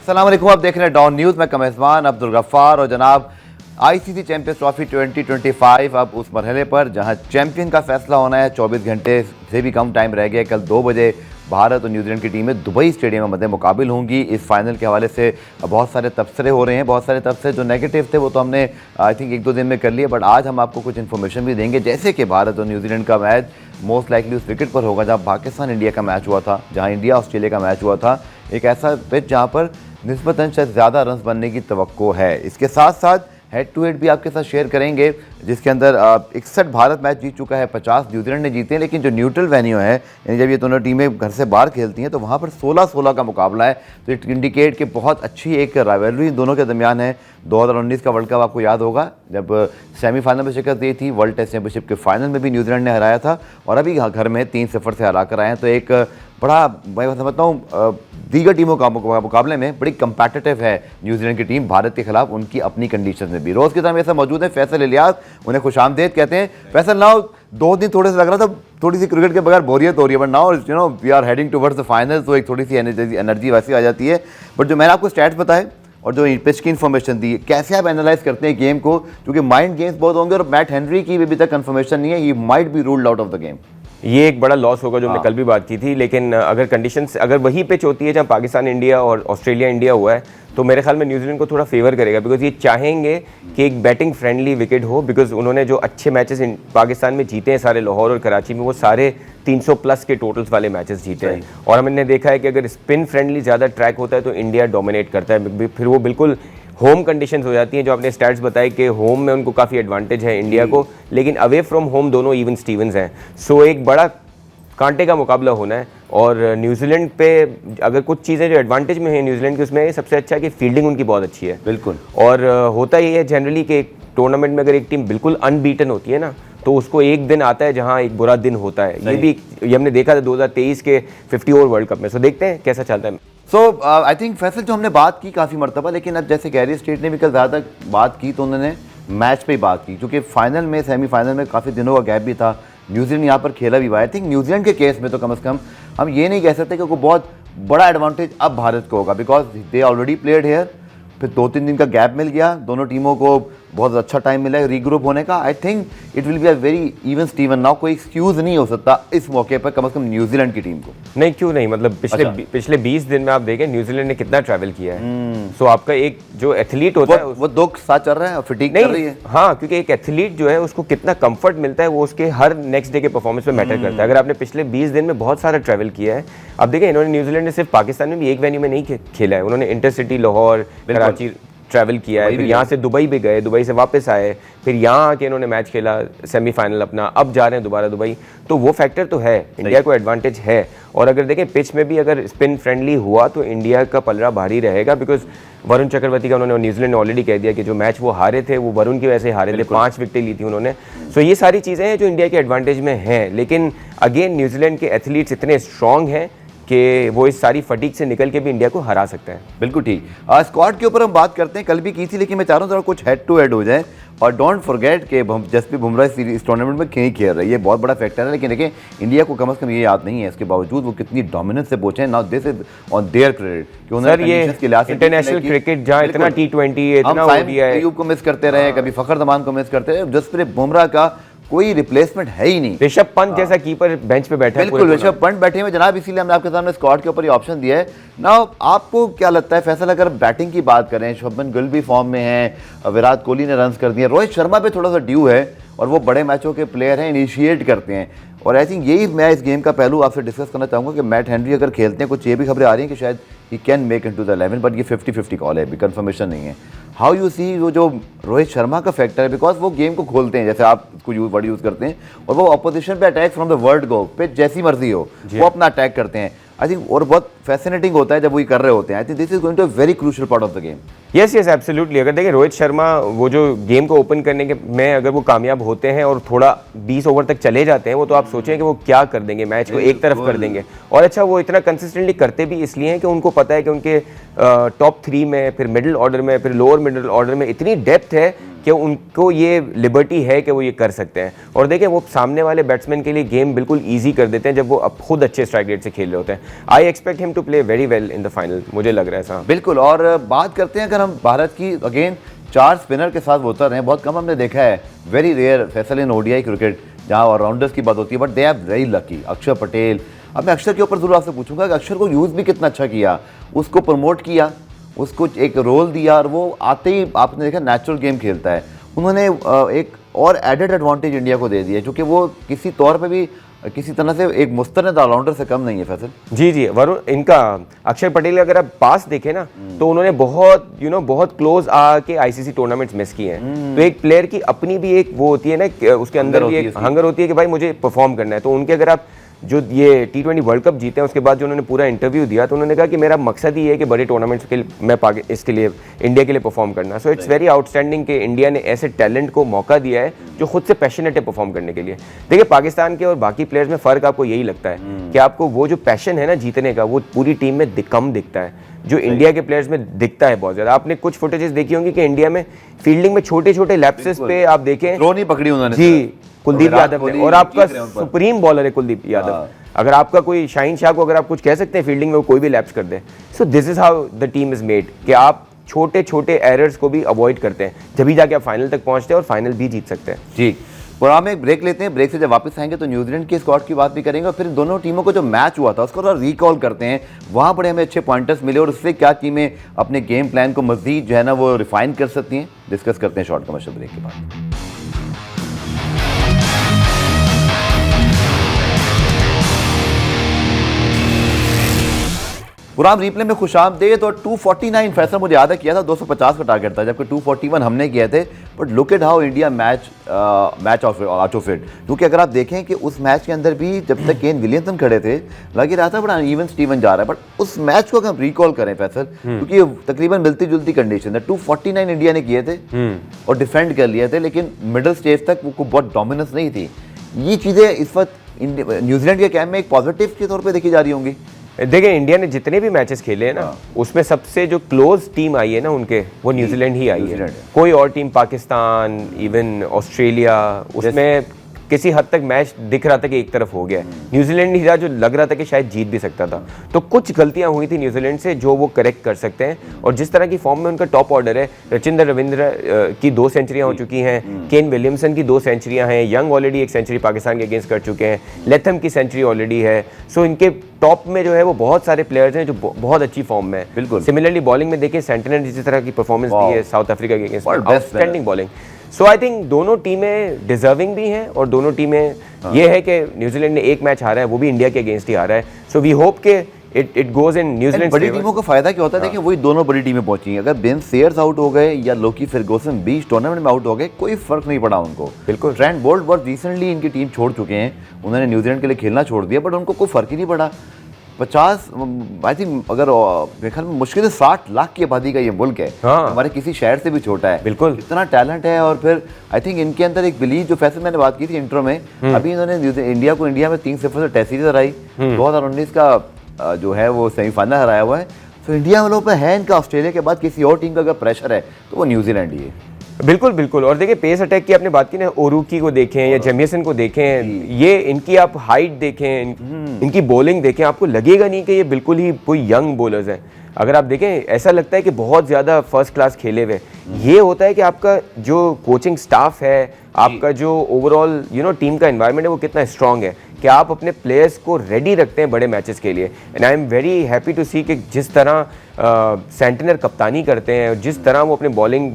अस्सलाम वालेकुम, आप देख रहे हैं डॉन न्यूज़ में कमेज़बान अब्दुल गफ्फार। और जनाब आईसीसी चैंपियंस ट्रॉफी 2025 अब उस मरहले पर जहां चैंपियन का फैसला होना है। 24 घंटे से भी कम टाइम रह गया। कल 2 बजे भारत और न्यूजीलैंड की टीमें दुबई स्टेडियम में मद्दे मुकाबिल होंगी। इस फाइनल के हवाले से बहुत सारे तबसरे हो रहे हैं। बहुत सारे तबसरे जो नेगेटिव थे वो तो हमने आई थिंक 1-2 दिन में कर लिए, बट आज हम आपको कुछ इन्फॉर्मेशन भी देंगे। जैसे कि भारत और न्यूजीलैंड का मैच मोस्ट लाइकली उस विकेट पर होगा जहाँ पाकिस्तान इंडिया का मैच हुआ था, जहाँ इंडिया ऑस्ट्रेलिया का मैच हुआ था। एक ऐसा पिच जहाँ पर निस्बतन शायद ज़्यादा रन बनने की तवक्को है। इसके साथ साथ हेड टू हेड भी आपके साथ शेयर करेंगे, जिसके अंदर 61 भारत मैच जीत चुका है, 50 न्यूजीलैंड ने जीते हैं। लेकिन जो न्यूट्रल वेन्यू है, यानी जब ये दोनों टीमें घर से बाहर खेलती हैं, तो वहाँ पर 16-16 का मुकाबला है। तो इट इंडिकेट कि बहुत अच्छी एक राइवलरी दोनों के दरमियान है। 2019 का वर्ल्ड कप आपको याद होगा, जब सेमीफाइनल में शिकस्त दी थी। वर्ल्ड टेस्ट चैंपियनशिप के फाइनल में भी न्यूजीलैंड ने हराया था और अभी घर में 3-0 से हरा कर आए हैं। तो एक बड़ा, मैं समझता हूँ दीगर टीमों का मुकाबले में बड़ी कंपेटिटिव है न्यूजीलैंड की टीम भारत के खिलाफ, उनकी अपनी कंडीशन में भी। रोज़ की तरह मेरे साथ मौजूद है फैसल इलियास, उन्हें खुशामदीद कहते हैं। फैसल, नाउ 2 दिन थोड़े से लग रहा था थोड़ी सी क्रिकेट के बगैर बोरियत हो रही है, but now we are heading towards the final, तो एक थोड़ी सी एनर्जी वैसी आ जाती है। बट जो मैंने आपको स्टैट्स बताए और जो पिच की इन्फॉर्मेशन दी, कैसे आप एनालाइज करते हैं गेम को, क्योंकि माइंड गेम्स बहुत होंगे और मैट हेनरी की भी अभी तक कंफर्मेशन नहीं है, he might be ruled out of the game. ये एक बड़ा लॉस होगा जो हमने कल भी बात की थी। लेकिन अगर कंडीशंस अगर वही पिच होती है जहाँ पाकिस्तान इंडिया और ऑस्ट्रेलिया इंडिया हुआ है, तो मेरे ख्याल में न्यूजीलैंड को थोड़ा फेवर करेगा, बिकॉज ये चाहेंगे कि एक बैटिंग फ्रेंडली विकेट हो। बिकॉज उन्होंने जो अच्छे मैचेस पाकिस्तान में जीते हैं सारे, लाहौर और कराची में, वो सारे 300+ के टोटल्स वाले मैचेस जीते हैं। और हमने देखा है कि अगर स्पिन फ्रेंडली ज़्यादा ट्रैक होता है तो इंडिया डोमिनेट करता है। फिर वो बिल्कुल होम कंडीशंस हो जाती हैं, जो आपने स्टैट्स बताए कि होम में उनको काफ़ी एडवांटेज है इंडिया को, लेकिन अवे फ्रॉम होम दोनों इवन स्टीवंस हैं। सो एक बड़ा कांटे का मुकाबला होना है। और न्यूजीलैंड पे अगर कुछ चीज़ें जो एडवांटेज में है न्यूजीलैंड की, उसमें सबसे अच्छा है कि फील्डिंग उनकी बहुत अच्छी है। बिल्कुल। और होता ये है जनरली कि एक टूर्नामेंट में अगर एक टीम बिल्कुल अनबीटन होती है ना, तो उसको एक दिन आता है जहां एक बुरा दिन होता है। ये हमने देखा था 2023 के 50 ओवर वर्ल्ड कप में। सो देखते हैं कैसा चलता है। सो आई थिंक फैसल, जो हमने बात की काफ़ी मरतबा, लेकिन अब जैसे गैरी स्टेट ने भी कल ज़्यादा बात की, तो उन्होंने मैच पे ही बात की, क्योंकि फाइनल में सेमीफाइनल में काफ़ी दिनों का गैप भी था। न्यूजीलैंड यहाँ पर खेला भी हुआ है। आई थिंक न्यूजीलैंड के केस में तो कम से कम हम ये नहीं कह सकते कि कोई बहुत बड़ा एडवांटेज अब भारत को होगा, because they already played here. फिर 2-3 दिन का गैप मिल गया, दोनों टीमों को बहुत अच्छा टाइम मिला है रीग्रुप होने का। I think it will be a very even Steven now. कोई एक्सक्यूज़ नहीं हो सकता इस मौके पर कम से कम न्यूजीलैंड की टीम को। नहीं, क्यों नहीं, मतलब पिछले 20 दिन में आप देखें न्यूजीलैंड ने कितना ट्रैवल किया है। सो आपका एक जो एथलीट होता है वो 2 साथ चल रहा है, फिटिंग कर रही है। हाँ, क्योंकि एक एथलीट जो है उसको कितना कंफर्ट मिलता है वो उसके हर नेक्स्ट डे के परफॉर्मेंस पे मैटर करता है। अगर आपने पिछले 20 दिन में बहुत सारा ट्रैवल किया है, अब देखें इन्होंने न्यूजीलैंड ने सिर्फ पाकिस्तान में भी एक वेन्यू में नहीं खेला है, उन्होंने इंटरसिटी लाहौर कराची ट्रैवल किया है, फिर यहाँ से दुबई भी गए, दुबई से वापस आए, फिर यहाँ आके इन्होंने मैच खेला सेमीफाइनल अपना, अब जा रहे हैं दोबारा दुबई। तो वो फैक्टर तो है, इंडिया को एडवांटेज है। और अगर देखें पिच में भी अगर स्पिन फ्रेंडली हुआ तो इंडिया का पलड़ा भारी रहेगा, बिकॉज वरुण चक्रवर्ती का उन्होंने न्यूजीलैंड ने ऑलरेडी कह दिया कि जो मैच वो हारे थे वो वरुण की वजह से हारे थे, 5 विकेटें ली थी उन्होंने। सो ये सारी चीज़ें हैं जो इंडिया के एडवांटेज में हैं। लेकिन अगेन न्यूजीलैंड के एथलीट्स इतने स्ट्रॉन्ग हैं कि वो इस सारी फटीक से निकल के भी इंडिया को हरा सकते हैं। बिल्कुल ठीक। स्क्वाड के ऊपर हम बात करते हैं, कल भी की थी, लेकिन मैं चाह रहा हूँ थोड़ा कुछ हेड टू हेड हो जाए। और डोंट फॉरगेट कि जसप्रीत बुमराह इस टूर्नामेंट में कहीं खेल रही है, ये बहुत बड़ा फैक्टर है। लेकिन देखिए इंडिया को कम से कम ये याद नहीं है, इसके बावजूद वो कितनी डोमिनेंस से पहुंचे हैं। Now this is on their credit कि उन्होंने इंटरनेशनल क्रिकेट जहां इतना T20 इतना ओडीआई, अयूब को मिस करते रहे, कभी फखर जमान को मिस करते रहे, जसप्रीत बुमराह का कोई रिप्लेसमेंट है ही नहीं। ऋषभ पंत जैसा कीपर बेंच पे बैठा है। बिल्कुल, ऋषभ पंत बैठे हुए जनाब, इसीलिए हमने आपके सामने स्क्वाड के ऊपर ये ऑप्शन दिया है। ना आपको क्या लगता है फैसल, अगर बैटिंग की बात करें, शुभमन गिल भी फॉर्म में है, विराट कोहली ने रन्स कर दिए, रोहित शर्मा पे थोड़ा सा ड्यू है और वो बड़े मैचों के प्लेयर हैं, इनिशिएट करते हैं। और आई थिंक यही मैं इस गेम का पहलू आपसे डिस्कस करना चाहूँगा कि मैट हेनरी अगर खेलते हैं, कुछ ये भी खबरें आ रही हैं कि शायद he can make into the 11, but ये 50-50 कॉल है, अभी कंफर्मेशन नहीं है। हाउ यू सी वो जो रोहित शर्मा का फैक्टर है, बिकॉज वो गेम को खोलते हैं, जैसे आप उसको वर्ड यूज़ करते हैं, और वो अपोजिशन पे attack from the world go पे जैसी मर्जी हो वो अपना अटैक करते हैं। आई थिंक और बहुत फैसिनेटिंग होता है जब वो ये कर रहे होते हैं। I think this is going to a very crucial part of the game. Yes absolutely. अगर देखें रोहित शर्मा वो जो गेम को ओपन करने के में अगर वो कामयाब होते हैं और थोड़ा 20 ओवर तक चले जाते हैं, वो तो आप सोचें कि वो क्या कर देंगे, मैच को एक तरफ कर देंगे। और अच्छा, वो इतना कंसिस्टेंटली करते भी इसलिए हैं कि उनको पता है कि उनके टॉप 3 में, फिर मिडिल ऑर्डर में, फिर लोअर मिडिल ऑर्डर में इतनी डेप्थ है कि उनको ये लिबर्टी है कि वो ये कर सकते हैं। और देखें वो सामने वाले बैट्समैन के लिए गेम बिल्कुल ईजी कर देते हैं जब वो अब खुद अच्छे स्ट्राइक रेट से खेल रहे होते हैं। I expect him to play very well in the final, मुझे लग रहा है ऐसा। बिल्कुल। और बात करते हैं अगर हम भारत की, अगेन 4 स्पिनर के साथ वो उतर रहे हैं, बहुत कम हमने देखा है, very rare phase in ODI cricket जहाँ ऑलराउंडर्स की बात होती है, but they are very lucky. Akshar Patel, अब मैं अक्षर के ऊपर जरूर आपसे पूछूंगा कि अक्षर को यूज़ भी कितना अच्छा किया, उसको प्रमोट किया, उसको एक रोल दिया, और वो आते ही आपने देखा नेचुरल गेम खेलता है। उन्होंने एक और एडेड एडवांटेज इंडिया को दे दिया, क्योंकि वो किसी तौर पे भी किसी तरह से एक मुस्तनद ऑलराउंडर से कम नहीं है फैसल। जी जी वरुण, इनका अक्षर पटेल अगर आप पास देखें ना तो उन्होंने बहुत बहुत क्लोज आके आईसीसी टूर्नामेंट्स मिस किए हैं। तो एक प्लेयर की अपनी भी एक वो होती है ना कि उसके अंदर भी एक हंगर होती है कि भाई मुझे परफॉर्म करना है। तो उनके अगर आप जो ये T20 वर्ल्ड कप जीते हैं उसके बाद जो उन्होंने पूरा इंटरव्यू दिया तो उन्होंने कहा कि मेरा मकसद ही है कि बड़े टूर्नामेंट्स के लिए मैं इसके लिए इंडिया के लिए परफॉर्म करना। सो इट्स वेरी आउटस्टैंडिंग कि इंडिया ने ऐसे टैलेंट को मौका दिया है जो खुद से पैशनेट है परफॉर्म करने के लिए। देखिए पाकिस्तान के और बाकी प्लेयर्स में फ़र्क आपको यही लगता है कि आपको वो जो पैशन है ना जीतने का वो पूरी टीम में कम दिखता है, जो इंडिया के प्लेयर्स में दिखता है बहुत ज़्यादा। आपने कुछ फुटेजेस देखी होंगी कि इंडिया में फील्डिंग में छोटे छोटे लैप्सेस पे आप देखें, थ्रो नहीं पकड़ी उन्होंने जी कुलदीप यादव ने, और आपका सुप्रीम बॉलर है कुलदीप यादव। अगर आपका कोई शाहीन शाह को अगर आप कुछ कह सकते हैं फील्डिंग में, वो कोई भी लैप्स कर दे। So this is how the team is made कि आप छोटे छोटे एरर्स को भी अवॉइड करते हैं, जब जाके आप फाइनल तक पहुंचते हैं और फाइनल भी जीत सकते हैं। जी, प्रोग्राम में एक ब्रेक लेते हैं, ब्रेक से जब वापस आएंगे तो न्यूजीलैंड के स्क्वाड की बात भी करेंगे, और फिर दोनों टीमों को जो मैच हुआ था उसको थोड़ा रिकॉल करते हैं, वहाँ बड़े हमें अच्छे पॉइंटर्स मिले और उससे क्या टीमें अपने गेम प्लान को मज़ीद जो है ना वो रिफाइन कर सकती हैं। डिस्कस करते हैं शॉर्ट कमर्शियल ब्रेक के बाद। पुराम रिप्ले में खुशामदीद। और 249 फैसला मुझे याद है किया था, 250 का टारगेट था, जबकि 241 हमने किए थे। But look at how India match out of it, क्योंकि अगर आप देखें कि उस मैच के अंदर भी जब तक केन विलियमसन खड़े थे लग ही रहा था बड़ा इवन स्टीवन जा रहा है। बट उस मैच को अगर हम रिकॉल करें फैसल, क्योंकि तकरीबन मिलती जुलती कंडीशन है, 249 इंडिया ने किए थे और डिफेंड कर लिए थे, लेकिन मिडिल स्टेज तक वो बहुत डोमिनेंस नहीं थी। ये चीज़ें इस वक्त न्यूजीलैंड के कैम्प में एक पॉजिटिव के तौर पर देखी जा रही होंगी। देखिए इंडिया ने जितने भी मैचेस खेले हैं ना उसमें सबसे जो क्लोज टीम आई है ना उनके, वो न्यूजीलैंड ही आई है। कोई और टीम, पाकिस्तान, इवन ऑस्ट्रेलिया, उसमें किसी हद तक मैच दिख रहा था कि एक तरफ हो गया है। न्यूजीलैंड ही था जो लग रहा था कि शायद जीत भी सकता था। तो कुछ गलतियां हुई थी न्यूजीलैंड से जो वो करेक्ट कर सकते हैं, और जिस तरह की फॉर्म में उनका टॉप ऑर्डर है, रचिंदर रविंद्र की 2 सेंचुरियां हो चुकी हैं, केन विलियमसन की 2 सेंचुरियां हैं, यंग ऑलरेडी 1 सेंचुरी पाकिस्तान के अगेंस्ट कर चुके हैं, लेथम की सेंचुरी ऑलरेडी है। सो इनके टॉप में जो है वो बहुत सारे प्लेयर्स हैं जो बहुत अच्छी फॉर्म में है। बिल्कुल। सिमिलरली बॉलिंग में देखिए सेंटिनर जिस तरह की परफॉर्मेंस दी है साउथ अफ्रीका के against, outstanding bowling. So I think दोनों टीमें डिजर्विंग भी हैं, और दोनों टीमें ये है कि न्यूजीलैंड ने एक मैच हारा है, वो भी इंडिया के अगेंस्ट ही हारा है। सो वी होप के इट गोज इन न्यूजीलैंड। बड़ी टीमों का फायदा क्या होता है, देखिए वही दोनों बड़ी टीमें पहुंची। अगर बेन सेयर्स आउट हो गए या लोकी फर्गूसन बीच टूर्नामेंट में आउट हो गए, कोई फर्क नहीं पड़ा उनको। बिल्कुल। ट्रेंट बोल्ट बहुत रिसेंटली इनकी टीम छोड़ चुके हैं, उन्होंने न्यूजीलैंड के लिए खेलना छोड़ दिया, बट उनको कोई फर्क ही नहीं पड़ा। 50 आई थिंक अगर मेरे ख्याल में मुश्किल से 60 लाख की आबादी का ये मुल्क है। हाँ। हमारे किसी शहर से भी छोटा है। बिल्कुल। इतना टैलेंट है, और फिर आई थिंक इनके अंदर एक बिलीव, जो फैसल मैंने बात की थी इंट्रो में, अभी इन्होंने इंडिया में 3-0 से टेस्ट सीरीज हराई, 2019 का जो है वो सेमीफाइनल हराया हुआ है। तो इंडिया वालों पर है इनका, ऑस्ट्रेलिया के बाद किसी और टीम का अगर प्रेशर है तो वो न्यूजीलैंड ही है। बिल्कुल बिल्कुल। और देखिए पेस अटैक की आपने बात की ना, ओरुकी को देखें या जेमिसन को देखें, ये इनकी आप हाइट देखें, इनकी बॉलिंग देखें, आपको लगेगा नहीं कि ये बिल्कुल ही कोई यंग बॉलर्स हैं। अगर आप देखें ऐसा लगता है कि बहुत ज़्यादा फर्स्ट क्लास खेले हुए। ये होता है कि आपका जो कोचिंग स्टाफ है, आपका जो ओवरऑल टीम का एनवायरनमेंट है वो कितना स्ट्रांग है कि आप अपने प्लेयर्स को रेडी रखते हैं बड़े मैचेस के लिए। And I am very happy to see कि जिस तरह सेंटिनर कप्तानी करते हैं, जिस तरह वो अपने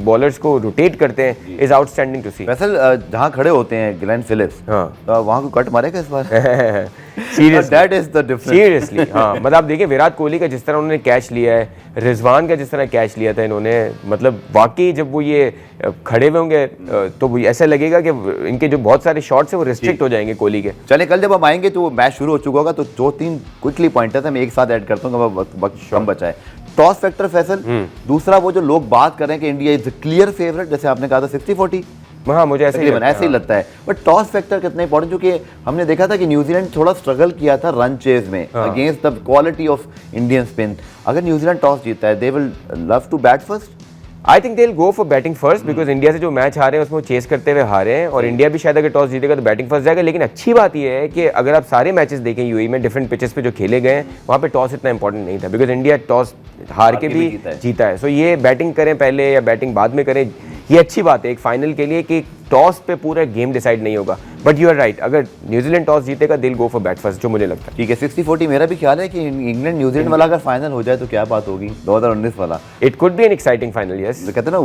बॉलर्स को रोटेट करते हैं, इज आउटस्टैंडिंग टू सी। वैसे जहाँ खड़े होते हैं ग्लेन फिलिप्स, हाँ, तो वहाँ को कट मारेगा इस बार। सीरियसली हाँ, मतलब आप देखिए विराट कोहली का जिस तरह उन्होंने कैच लिया है, रिजवान का जिस तरह कैच लिया था इन्होंने, मतलब वाकई जब वो ये खड़े हुए होंगे तो ऐसा लगेगा कि इनके जो बहुत सारे शॉट्स हैं वो रिस्ट्रिक्ट हो जाएंगे कोहली के। चले कल जब हम आएंगे तो वो मैच शुरू हो चुका होगा, तो 2-3 क्विकली पॉइंटर्स मैं एक साथ ऐड करता हूँ, वक्त कम बचा है। टॉस फैक्टर फैसल, दूसरा वो जो लोग बात कर रहे हैं कि इंडिया इज क्लियर फेवरेट, जैसे आपने कहा था 60-40, हाँ मुझे ऐसे ही लगता है। बट टॉस फैक्टर कितना इंपॉर्टेंट, क्योंकि हमने देखा था कि न्यूजीलैंड थोड़ा स्ट्रगल किया था रन चेज में against the quality of Indian spin. अगर न्यूजीलैंड टॉस जीतता है, they will love to bat first I think they will go for batting first because India से जो मैच हारे हैं उसमें वो चेस करते हुए हारे हैं और इंडिया भी शायद अगर टॉस जीतेगा तो बैटिंग फर्स्ट जाएगा। लेकिन अच्छी बात यह है कि अगर आप सारे मैचेस देखें यूएई में डिफरेंट पिचेस पे जो खेले गए हैं वहाँ पे टॉस इतना इंपॉर्टेंट नहीं था बिकॉज इंडिया टॉस हार के भी जीता है। सो ये बैटिंग करें पहले या बैटिंग बाद में करें, ये अच्छी बात है एक फाइनल के लिए कि टॉस पे पूरा गेम डिसाइड नहीं होगा। बट यू आर राइट, अगर न्यूजीलैंड टॉस जीतेगा दिल गो फॉर बैट फर्स्ट, जो मुझे लगता है। ठीक है, 60-40 मेरा भी ख्याल है कि इंग्लैंड न्यूजीलैंड वाला अगर फाइनल हो जाए तो क्या बात होगी, 2019 वाला। It could be an exciting final, yes. कहते हैं ना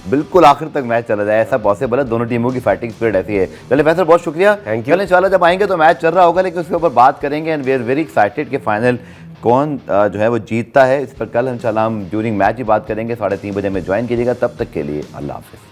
बिल्कुल आखिर तक मैच चला जाए, ऐसा पॉसिबल है, दोनों टीमों की फाइटिंग स्पिरिट ऐसी है। चलिए फैसल, बहुत शुक्रिया, थैंक यू। चलिए इंशाल्लाह जब आएंगे तो मैच चल रहा होगा लेकिन उसके ऊपर बात करेंगे and we are very excited कि फाइनल कौन जो है वो जीतता है। इस पर कल इंशाल्लाह हम ड्यूरिंग मैच ही बात करेंगे। 3:30 बजे में ज्वाइन कीजिएगा, तब तक के लिए अल्लाह हाफिज़।